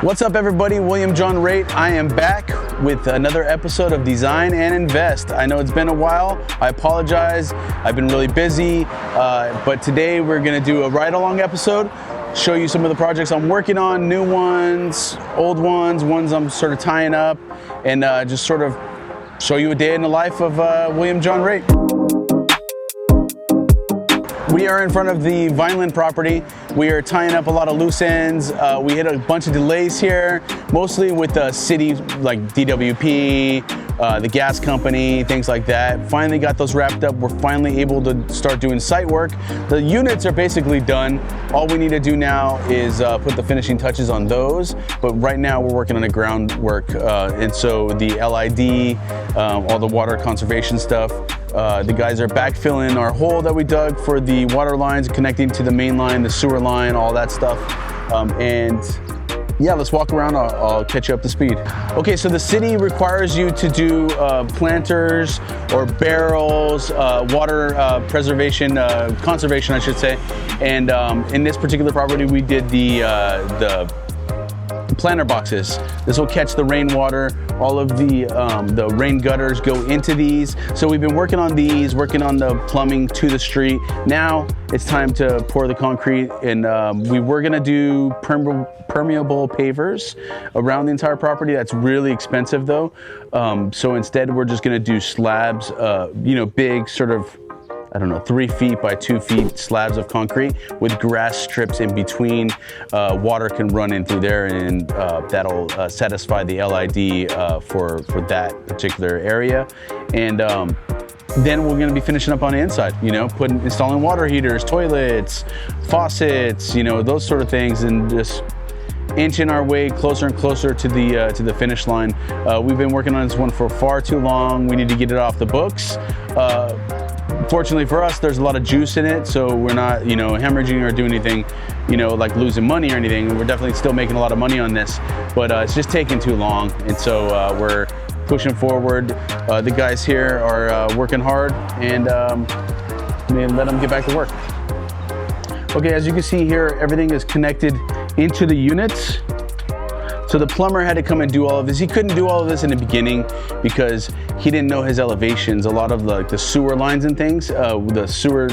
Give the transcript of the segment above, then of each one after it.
What's up everybody, William John Raitt. I am back with another episode of Design and Invest. I know it's been a while, I apologize. I've been really busy, but today we're gonna do a ride-along episode, show you some of the projects I'm working on, new ones, old ones, ones I'm sort of tying up, and just sort of show you a day in the life of William John Raitt. We are in front of the Vineland property. We are tying up a lot of loose ends. We hit a bunch of delays here, mostly with the city, like DWP, the gas company, things like that. Finally got those wrapped up. We're finally able to start doing site work. The units are basically done. All we need to do now is put the finishing touches on those. But right now we're working on the groundwork. And so the LID, all the water conservation stuff, the guys are backfilling our hole that we dug for the water lines connecting to the main line, the sewer line, all that stuff. And yeah, let's walk around. I'll catch you up to speed. Okay, so the city requires you to do planters or barrels, water preservation, conservation, I should say. And in this particular property, we did the planter boxes. This will catch the rainwater. All of the rain gutters go into these. So we've been working on these, working on the plumbing to the street. Now it's time to pour the concrete, and we were gonna do permeable pavers around the entire property. That's really expensive though. So instead we're just gonna do slabs, you know, big sort of, I don't know, 3 feet by 2 feet slabs of concrete with grass strips in between. Water can run in through there, and that'll satisfy the LID for that particular area. And then we're gonna be finishing up on the inside, you know, installing water heaters, toilets, faucets, you know, those sort of things, and just inching our way closer and closer to the finish line. We've been working on this one for far too long. We need to get it off the books. Fortunately for us, there's a lot of juice in it, so we're not, you know, hemorrhaging or doing anything, you know, like losing money or anything. We're definitely still making a lot of money on this, but it's just taking too long, and so we're pushing forward. The guys here are working hard, and let them get back to work. Okay, as you can see here, everything is connected into the units. So the plumber had to come and do all of this. He couldn't do all of this in the beginning because he didn't know his elevations. A lot of the sewer lines and things, the sewer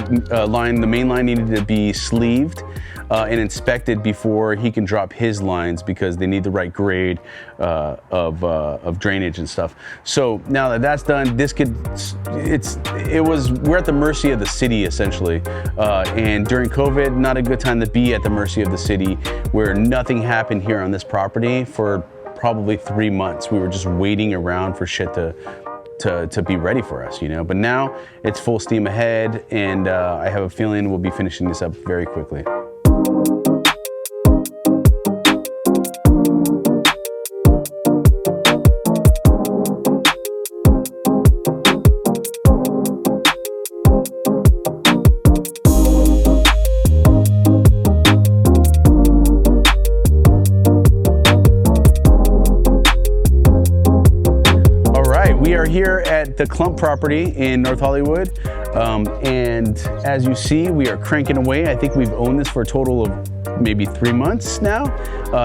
line, the main line needed to be sleeved and inspected before he can drop his lines, because they need the right grade of drainage and stuff. So now that that's done, we're at the mercy of the city essentially. And during COVID, not a good time to be at the mercy of the city, where nothing happened here on this property for probably 3 months. We were just waiting around for shit to be ready for us, you know. But now it's full steam ahead, and I have a feeling we'll be finishing this up very quickly. We are here at the Clump property in North Hollywood, and as you see, we are cranking away. I think we've owned this for a total of maybe 3 months now,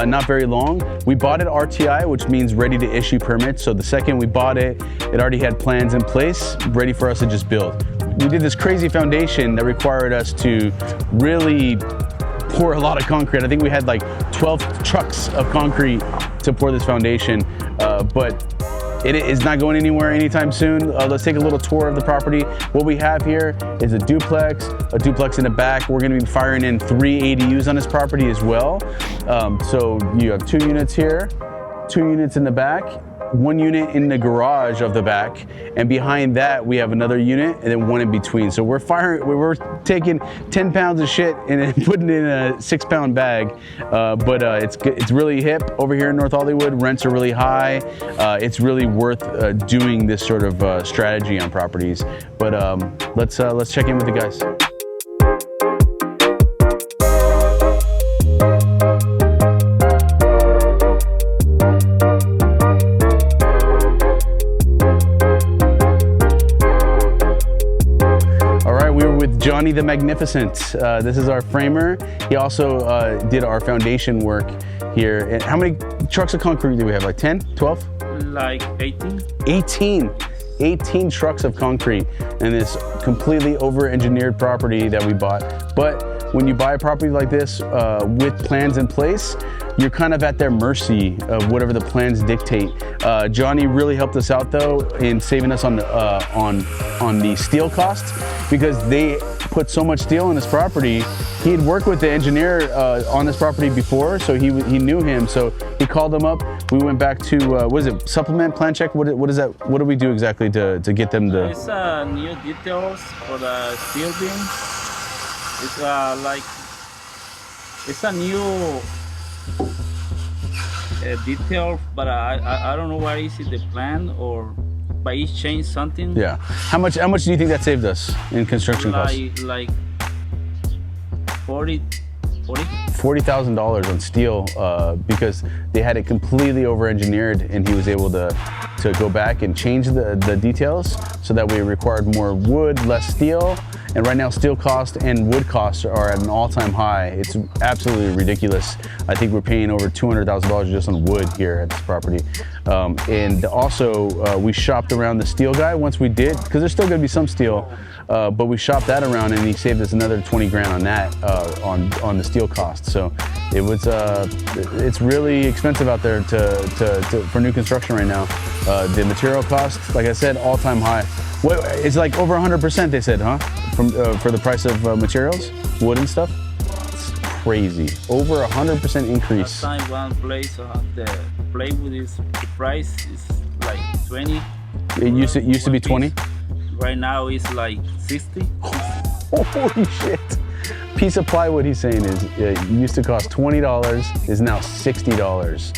not very long. We bought it RTI, which means ready to issue permits. So the second we bought it, it already had plans in place, ready for us to just build. We did this crazy foundation that required us to really pour a lot of concrete. I think we had like 12 trucks of concrete to pour this foundation, but it is not going anywhere anytime soon. Let's take a little tour of the property. What we have here is a duplex in the back. We're gonna be firing in 3 ADUs on this property as well. So you have 2 units here, 2 units in the back, 1 unit in the garage of the back, and behind that we have another unit, and then 1 in between. So we're taking 10 pounds of shit and then putting it in a 6-pound bag. But it's really hip over here in North Hollywood. Rents are really high. It's really worth doing this sort of strategy on properties. But let's check in with the guys. Johnny Johnny the Magnificent. This is our framer. He also did our foundation work here. And how many trucks of concrete do we have? Like 10, 12? Like 18. 18 trucks of concrete in this completely over-engineered property that we bought. But when you buy a property like this with plans in place, you're kind of at their mercy of whatever the plans dictate. Johnny really helped us out though in saving us on the steel costs, because they put so much steel in this property. He had worked with the engineer on this property before, so he knew him. So he called him up. We went back to what is it? Supplement plan check. What is that? What do we do exactly to get them to? It's new details for the steel beam. It's like it's a new detail, but I don't know why is it the plan or by each change something. Yeah. How much do you think that saved us in construction costs? Like $40,000 on steel because they had it completely over-engineered, and he was able to go back and change the details so that we required more wood, less steel. And right now steel costs and wood costs are at an all-time high. It's absolutely ridiculous. I think we're paying over $200,000 just on wood here at this property. And also we shopped around the steel guy once we did, because there's still gonna be some steel, but we shopped that around and he saved us another 20 grand on that, on the steel cost. So it was, it's really expensive out there for new construction right now. The material cost, like I said, all-time high. It's like over 100% they said, huh? For the price of materials, wood and stuff. It's crazy. Over 100% increase. Last time one place, the plate with this price is like 20. It used to be 20? Right now it's like 60. Holy shit. Piece of plywood, he's saying, used to cost $20, is now $60.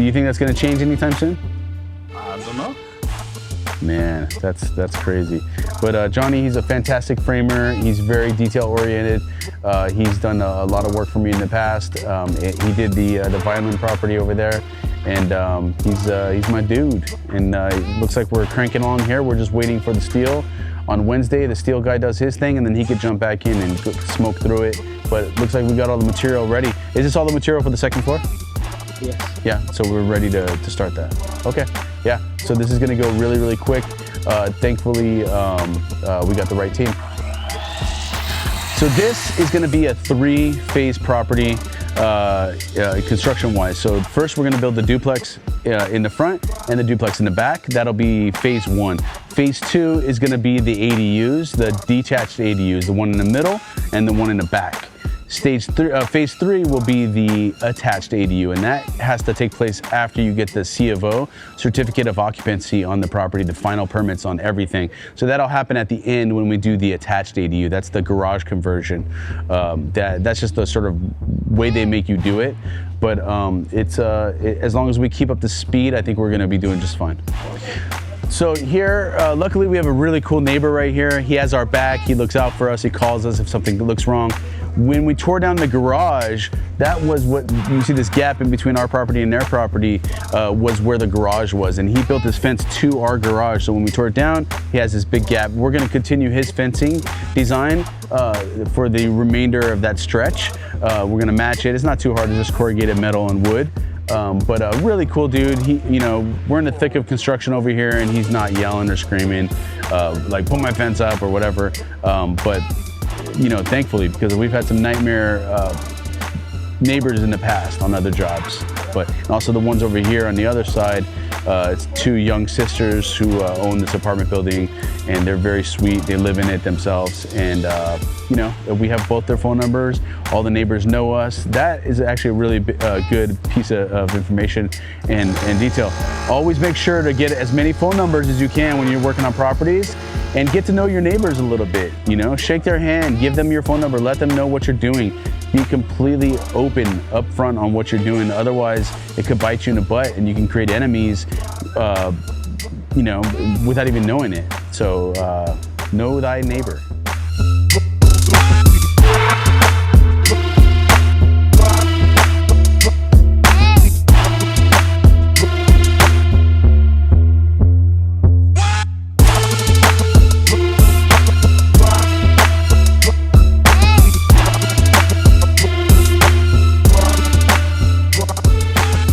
You think that's gonna change anytime soon? I don't know. Man, that's crazy. But Johnny, he's a fantastic framer. He's very detail oriented. He's done a lot of work for me in the past. He did the Vineland property over there, and he's my dude. And it looks like we're cranking along here. We're just waiting for the steel. On Wednesday, the steel guy does his thing, and then he could jump back in and smoke through it. But it looks like we got all the material ready. Is this all the material for the second floor? Yes. Yeah, so we're ready to start that. Okay, yeah, so this is gonna go really, really quick. Thankfully, we got the right team. So this is gonna be a 3-phase property, construction-wise. So first we're gonna build the duplex in the front and the duplex in the back. That'll be phase 1. Phase 2 is gonna be the ADUs, the detached ADUs, the one in the middle and the one in the back. Phase 3 will be the attached ADU, and that has to take place after you get the C of O, certificate of occupancy, on the property, the final permits on everything. So that'll happen at the end when we do the attached ADU. That's the garage conversion. That's just the sort of way they make you do it. But as long as we keep up the speed, I think we're gonna be doing just fine. So here, luckily we have a really cool neighbor right here. He has our back, he looks out for us, he calls us if something looks wrong. When we tore down the garage, that was what, you see this gap in between our property and their property, was where the garage was. And he built this fence to our garage. So when we tore it down, he has this big gap. We're gonna continue his fencing design for the remainder of that stretch. We're gonna match it. It's not too hard, it's just corrugated metal and wood. But a really cool dude. We're in the thick of construction over here, and he's not yelling or screaming, like put my fence up or whatever. But thankfully, because we've had some nightmare neighbors in the past on other jobs. But also the ones over here on the other side, it's 2 young sisters who own this apartment building, and they're very sweet. They live in it themselves, and we have both their phone numbers. All the neighbors know us. That is actually a really good piece of information and detail. Always make sure to get as many phone numbers as you can when you're working on properties, and get to know your neighbors a little bit. Shake their hand, give them your phone number, let them know what you're doing. Be completely open up front on what you're doing. Otherwise, it could bite you in the butt, and you can create enemies, without even knowing it. So know thy neighbor.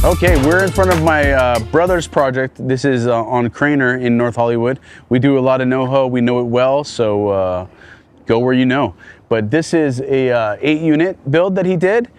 Okay, we're in front of my brother's project. This is on Craner in North Hollywood. We do a lot of NoHo, we know it well, so go where you know. But this is a 8-unit build that he did.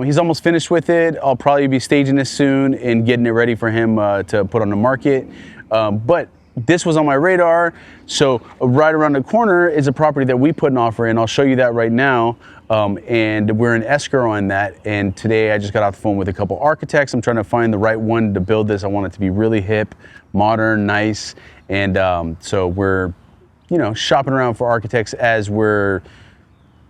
He's almost finished with it. I'll probably be staging this soon and getting it ready for him to put on the market. But this was on my radar, so right around the corner is a property that we put an offer in. I'll show you that right now. And we're in escrow on that. And today I just got off the phone with a couple architects. I'm trying to find the right one to build this. I want it to be really hip, modern, nice. And so we're, shopping around for architects as we're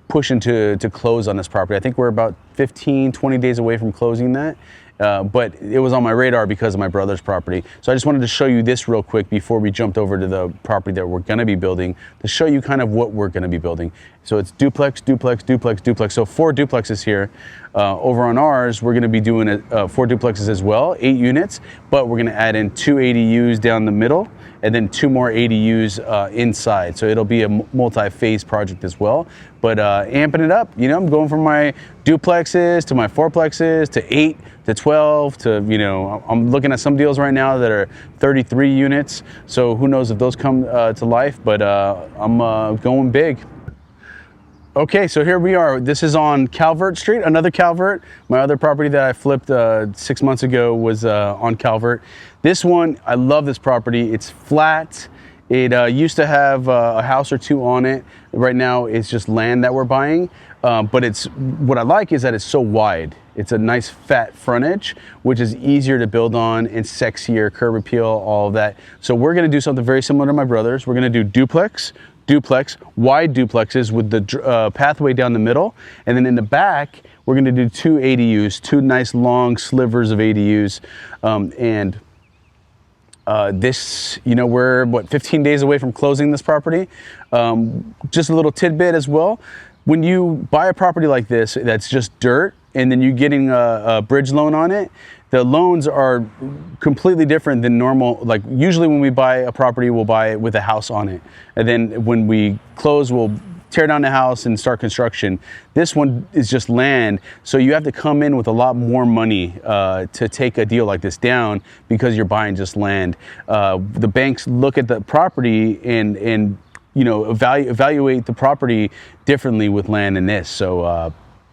pushing to close on this property. I think we're about 15, 20 days away from closing that. But it was on my radar because of my brother's property. So I just wanted to show you this real quick before we jumped over to the property that we're gonna be building, to show you kind of what we're gonna be building. So it's duplex, duplex, duplex, duplex. So 4 duplexes here. Over on ours, we're gonna be doing 4 duplexes as well, 8 units, but we're gonna add in 2 ADUs down the middle and then 2 more ADUs inside. So it'll be a multi-phase project as well. But amping it up, I'm going from my duplexes to my 4plexes to 8 to 12 to, I'm looking at some deals right now that are 33 units. So who knows if those come to life, but I'm going big. Okay, so here we are. This is on Calvert Street, another Calvert. My other property that I flipped 6 months ago was on Calvert. This one, I love this property. It's flat. It used to have a house or 2 on it. Right now, it's just land that we're buying. But what I like is that it's so wide. It's a nice fat frontage, which is easier to build on and sexier, curb appeal, all of that. So we're gonna do something very similar to my brother's. We're gonna do duplex, wide duplexes with the pathway down the middle. And then in the back, we're gonna do 2 ADUs, 2 nice long slivers of ADUs. This, we're 15 days away from closing this property. Just a little tidbit as well. When you buy a property like this, that's just dirt, and then you're getting a bridge loan on it, the loans are completely different than normal. Like usually when we buy a property, we'll buy it with a house on it. And then when we close, we'll tear down the house and start construction. This one is just land. So you have to come in with a lot more money to take a deal like this down because you're buying just land. The banks look at the property and evaluate the property differently with land in this.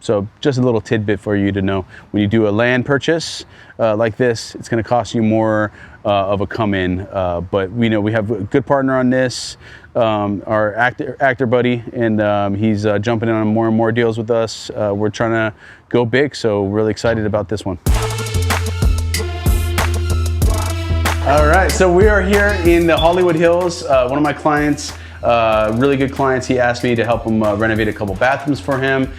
So just a little tidbit for you to know. When you do a land purchase like this, it's going to cost you more of a come-in. But we have a good partner on this, our actor buddy, and he's jumping in on more and more deals with us. We're trying to go big, so really excited about this one. All right, so we are here in the Hollywood Hills. One of my clients, really good clients, he asked me to help him renovate a couple bathrooms for him.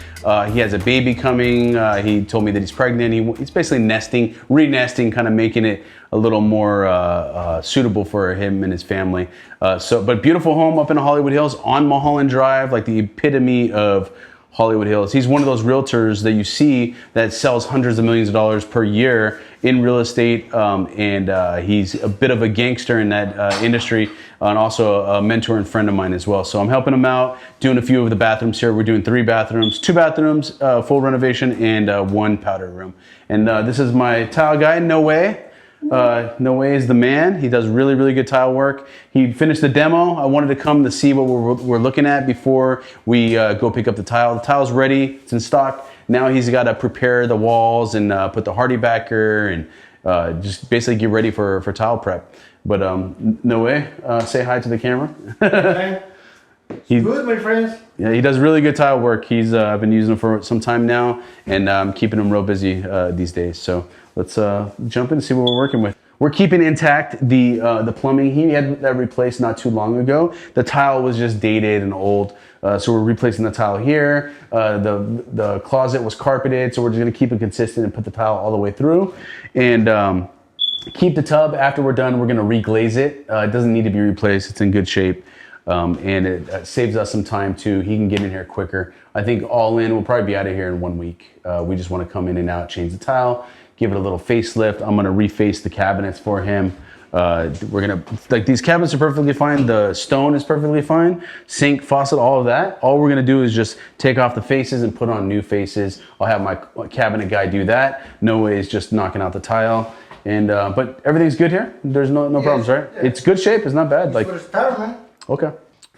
He has a baby coming. He told me that he's pregnant. He's basically nesting, re-nesting, kind of making it a little more suitable for him and his family. But beautiful home up in the Hollywood Hills on Mulholland Drive, like the epitome of Hollywood Hills. He's one of those realtors that you see that sells hundreds of millions of dollars per year in real estate, and he's a bit of a gangster in that industry, and also a mentor and friend of mine as well. So I'm helping him out, doing a few of the bathrooms here. We're doing 3 bathrooms, 2 bathrooms, full renovation, and 1 powder room. And this is my tile guy, No Way. No Way is the man. He does really, really good tile work. He finished the demo. I wanted to come to see what we're looking at before we go pick up the tile. The tile's ready, it's in stock. Now he's got to prepare the walls and put the hardy backer and just basically get ready for tile prep. But No Way, say hi to the camera. He's good, my friends. Yeah, he does really good tile work. I've been using him for some time now, and I'm keeping him real busy these days. So let's jump in and see what we're working with. We're keeping intact the plumbing. He had that replaced not too long ago. The tile was just dated and old, so we're replacing the tile here. The closet was carpeted, so we're just gonna keep it consistent and put the tile all the way through. And keep the tub. After we're done, we're gonna reglaze it. It doesn't need to be replaced. It's in good shape. and it saves us some time too. He can get in here quicker. I think all in, we'll probably be out of here in 1 week. We just want to come in and out, change the tile, give it a little facelift. I'm going to reface the cabinets for him. We're gonna, like, these cabinets are perfectly fine. The stone is perfectly fine. Sink, faucet, all of that. All we're gonna do is just take off the faces and put on new faces. I'll have my cabinet guy do that. No way is just knocking out the tile. And but everything's good here. There's no problems, right? Yeah. It's good shape. It's not bad. Like, for a start, man. Okay.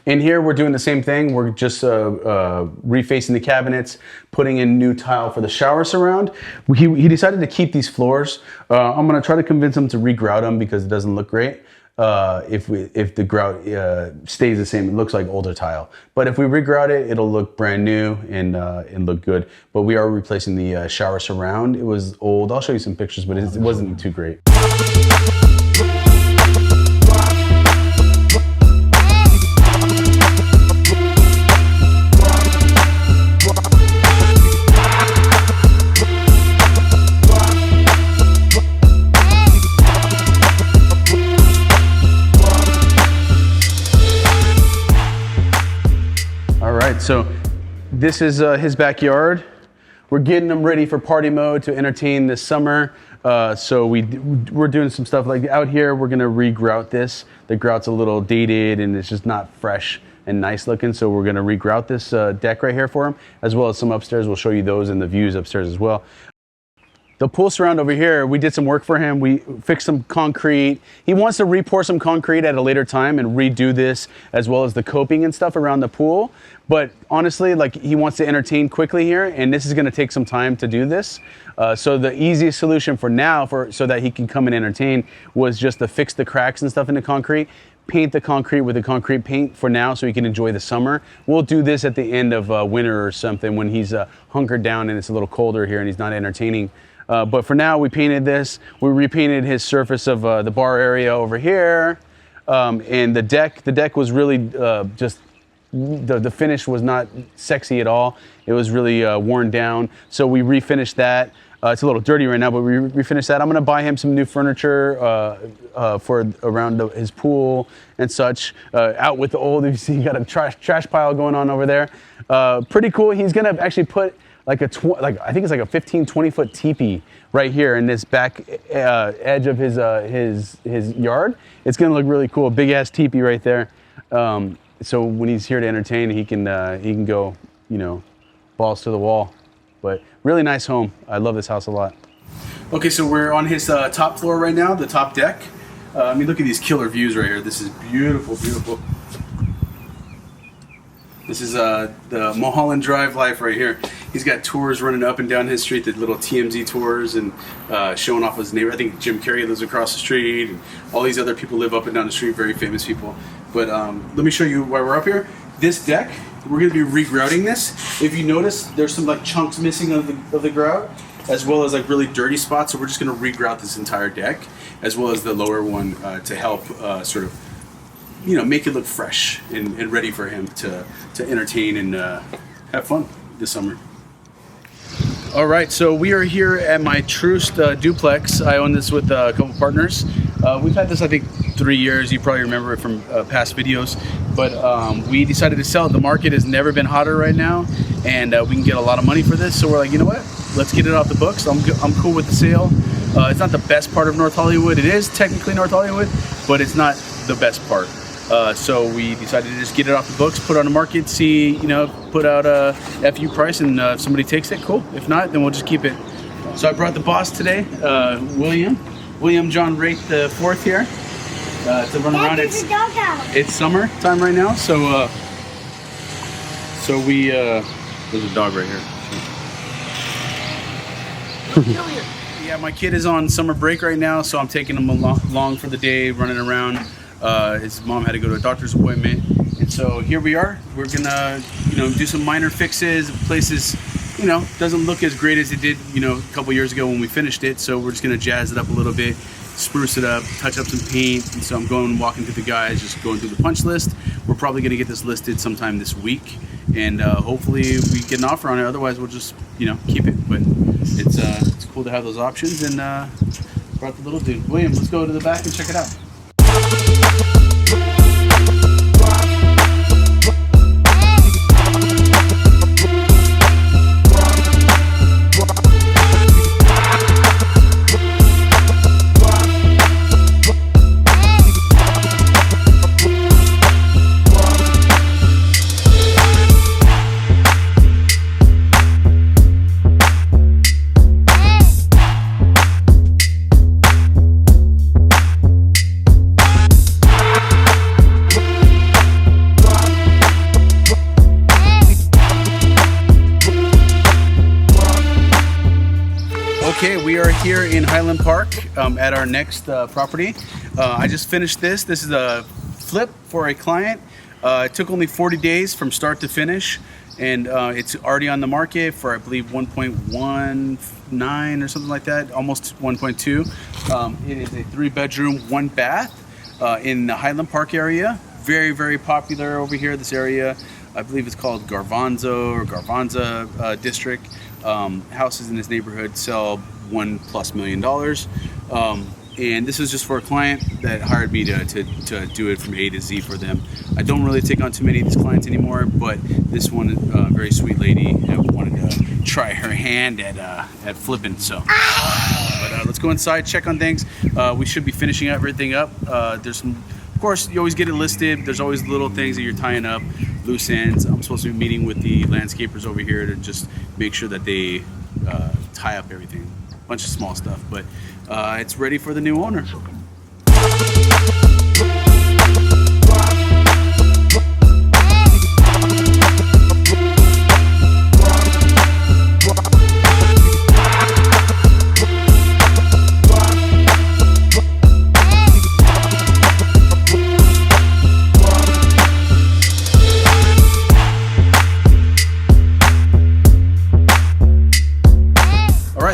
In here, we're doing the same thing. We're just refacing the cabinets, putting in new tile for the shower surround. He decided to keep these floors. I'm gonna try to convince him to re-grout them because it doesn't look great. If the grout stays the same, it looks like older tile. But if we re-grout it, it'll look brand new and look good. But we are replacing the shower surround. It was old. I'll show you some pictures, but it wasn't too great. So this is his backyard. We're getting him ready for party mode to entertain this summer. So we're doing some stuff like out here. We're gonna re-grout this. The grout's a little dated and it's just not fresh and nice looking. So we're gonna re-grout this deck right here for him, as well as some upstairs. We'll show you those and the views upstairs as well. The pool surround over here, we did some work for him. We fixed some concrete. He wants to re-pour some concrete at a later time and redo this, as well as the coping and stuff around the pool. But honestly, like, he wants to entertain quickly here, and this is gonna take some time to do this. So the easiest solution for now, so that he can come and entertain, was just to fix the cracks and stuff in the concrete, paint the concrete with the concrete paint for now so he can enjoy the summer. We'll do this at the end of winter or something when he's hunkered down and it's a little colder here and he's not entertaining. But for now, we painted this. We repainted his surface of the bar area over here. And the deck was really just, the finish was not sexy at all. It was really worn down. So we refinished that. It's a little dirty right now, but we refinished that. I'm gonna buy him some new furniture for around his pool and such. Out with the old, you see, he got a trash pile going on over there. Pretty cool. He's gonna actually put like I think it's like a 15-20 foot teepee right here in this back edge of his yard. It's gonna look really cool. Big ass teepee right there. So when he's here to entertain, he can go, you know, balls to the wall. But really nice home. I love this house a lot. Okay, so we're on his top floor right now, the top deck. I mean, look at these killer views right here. This is beautiful, beautiful. This is the Mulholland Drive life right here. He's got tours running up and down his street, the little TMZ tours, and showing off his neighbor. I think Jim Carrey lives across the street, and all these other people live up and down the street, very famous people. But let me show you why we're up here. This deck, we're gonna be re-grouting this. If you notice, there's some like chunks missing of the grout, as well as like really dirty spots. So we're just gonna re-grout this entire deck, as well as the lower one to help sort of, you know, make it look fresh and ready for him to entertain and have fun this summer. All right, so we are here at my Troost duplex. I own this with a couple partners. We've had this, I think, 3 years. You probably remember it from past videos, but we decided to sell it. The market has never been hotter right now, and we can get a lot of money for this. So we're like, you know what? Let's get it off the books. I'm cool with the sale. It's not the best part of North Hollywood. It is technically North Hollywood, but it's not the best part. So we decided to just get it off the books, put it on the market, see, you know, put out a FU price, and if somebody takes it, cool. If not, then we'll just keep it. So I brought the boss today, William John Raitt the fourth here, to run around. It's summer time right now, so we there's a dog right here. Yeah, my kid is on summer break right now, so I'm taking him along for the day, running around. His mom had to go to a doctor's appointment, and so here we are. We're gonna, you know, do some minor fixes. The place is, you know, doesn't look as great as it did, you know, a couple years ago when we finished it. So we're just gonna jazz it up a little bit, spruce it up, touch up some paint. And so I'm walking through the guys, just going through the punch list. We're probably gonna get this listed sometime this week, and hopefully we get an offer on it. Otherwise, we'll just, you know, keep it. But it's cool to have those options, and brought the little dude. William, let's go to the back and check it out. Okay, we are here in Highland Park at our next property. I just finished this. This is a flip for a client. It took only 40 days from start to finish, and it's already on the market for, I believe, 1.19 or something like that, almost 1.2. It is a 3-bedroom, 1-bath in the Highland Park area. Very, very popular over here, this area. I believe it's called Garvanza district. Houses in this neighborhood sell $1+ million. And this is just for a client that hired me to do it from A to Z for them. I don't really take on too many of these clients anymore, but this one, very sweet lady, wanted to try her hand at flipping. So, but let's go inside, check on things. We should be finishing everything up. There's some, of course, you always get it listed. There's always little things that you're tying up, loose ends. I'm supposed to be meeting with the landscapers over here to just make sure that they tie up everything. A bunch of small stuff, but it's ready for the new owner.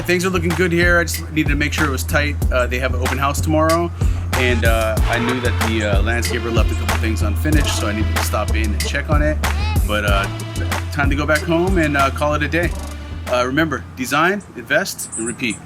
Things are looking good here. I just needed to make sure it was tight. They have an open house tomorrow, and I knew that the landscaper left a couple things unfinished, so I needed to stop in and check on it. But time to go back home and call it a day. Remember, design, invest, and repeat.